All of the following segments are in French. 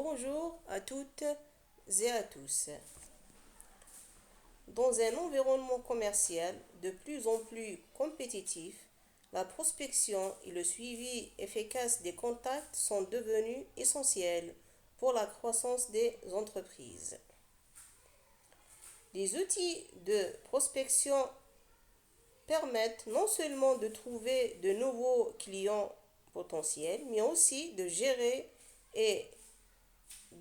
Bonjour à toutes et à tous. Dans un environnement commercial de plus en plus compétitif, la prospection et le suivi efficace des contacts sont devenus essentiels pour la croissance des entreprises. Les outils de prospection permettent non seulement de trouver de nouveaux clients potentiels, mais aussi de gérer et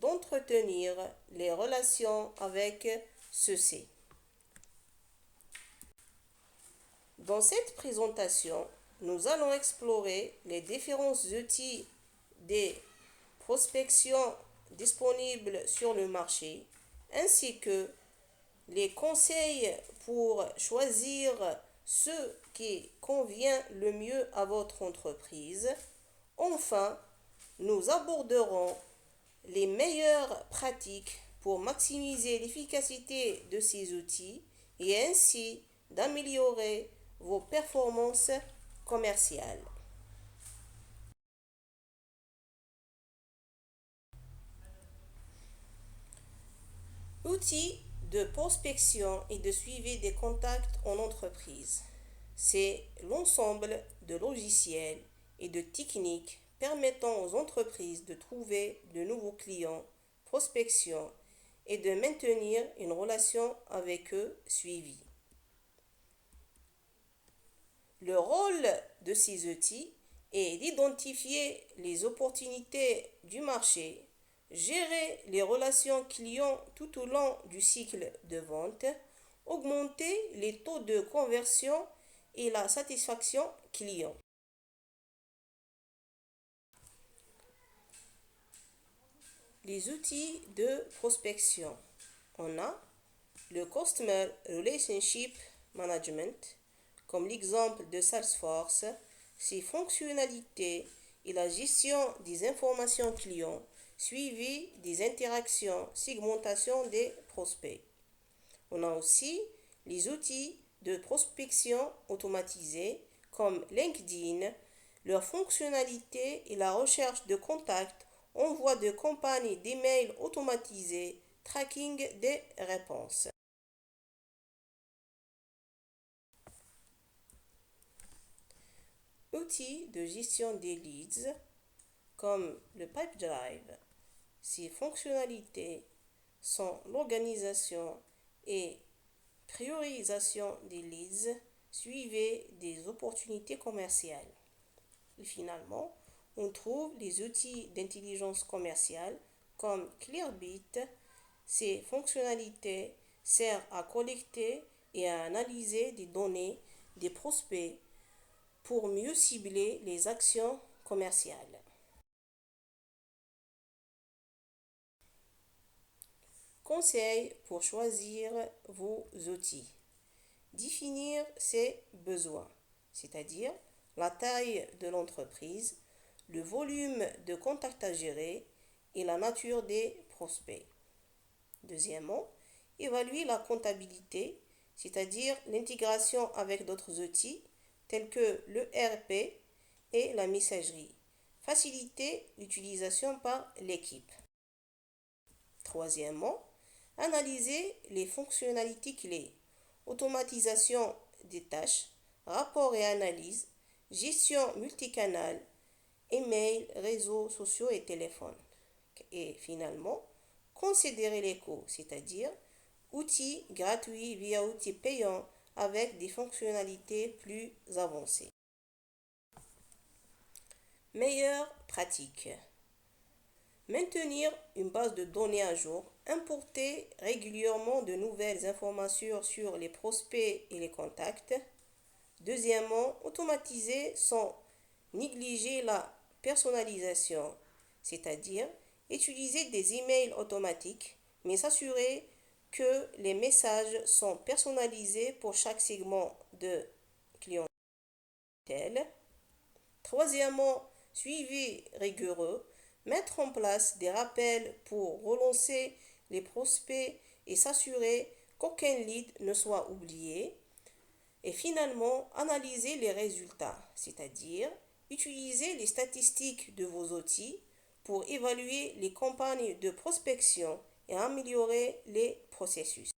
d'entretenir les relations avec ceux-ci. Dans cette présentation, nous allons explorer les différents outils de prospection disponibles sur le marché, ainsi que les conseils pour choisir ce qui convient le mieux à votre entreprise. Enfin, nous aborderons les meilleures pratiques pour maximiser l'efficacité de ces outils et ainsi d'améliorer vos performances commerciales. Outils de prospection et de suivi des contacts en entreprise. C'est l'ensemble de logiciels et de techniques permettant aux entreprises de trouver de nouveaux clients, prospection et de maintenir une relation avec eux suivie. Le rôle de ces outils est d'identifier les opportunités du marché, gérer les relations clients tout au long du cycle de vente, augmenter les taux de conversion et la satisfaction client. Les outils de prospection. On a le Customer Relationship Management, comme l'exemple de Salesforce, ses fonctionnalités et la gestion des informations clients, suivi des interactions, segmentation des prospects. On a aussi les outils de prospection automatisés comme LinkedIn, leurs fonctionnalités et la recherche de contacts, envoi de campagnes d'emails automatisés, tracking des réponses. Outils de gestion des leads comme le Pipedrive. Ces fonctionnalités sont l'organisation et priorisation des leads, suivi des opportunités commerciales. Et finalement, on trouve les outils d'intelligence commerciale comme Clearbit. Ces fonctionnalités servent à collecter et à analyser des données des prospects pour mieux cibler les actions commerciales. Conseils pour choisir vos outils. Définir ses besoins, c'est-à-dire la taille de l'entreprise, le volume de contacts à gérer et la nature des prospects. Deuxièmement, évaluer la comptabilité, c'est-à-dire l'intégration avec d'autres outils tels que le RP et la messagerie. Faciliter l'utilisation par l'équipe. Troisièmement, analyser les fonctionnalités clés. Automatisation des tâches, rapport et analyse, gestion multicanal, email, réseaux sociaux et téléphone. Et finalement, considérer les coûts, c'est-à-dire outils gratuits via outils payants avec des fonctionnalités plus avancées. Meilleures pratiques. Maintenir une base de données à jour, importer régulièrement de nouvelles informations sur les prospects et les contacts. Deuxièmement, automatiser sans négliger la personnalisation, c'est-à-dire utiliser des emails automatiques, mais s'assurer que les messages sont personnalisés pour chaque segment de clientèle. Troisièmement, suivi rigoureux, mettre en place des rappels pour relancer les prospects et s'assurer qu'aucun lead ne soit oublié. Et finalement, analyser les résultats, c'est-à-dire utiliser les statistiques de vos outils pour évaluer les campagnes de prospection et améliorer les processus.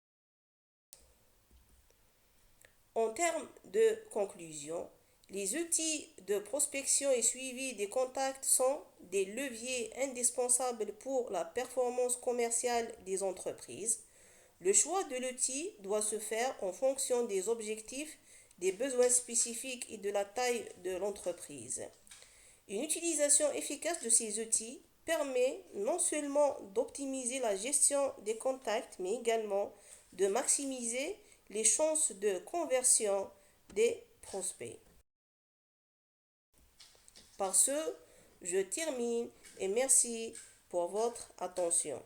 En termes de conclusion, les outils de prospection et suivi des contacts sont des leviers indispensables pour la performance commerciale des entreprises. Le choix de l'outil doit se faire en fonction des objectifs, des besoins spécifiques et de la taille de l'entreprise. Une utilisation efficace de ces outils permet non seulement d'optimiser la gestion des contacts, mais également de maximiser les chances de conversion des prospects. Par ce, je termine et merci pour votre attention.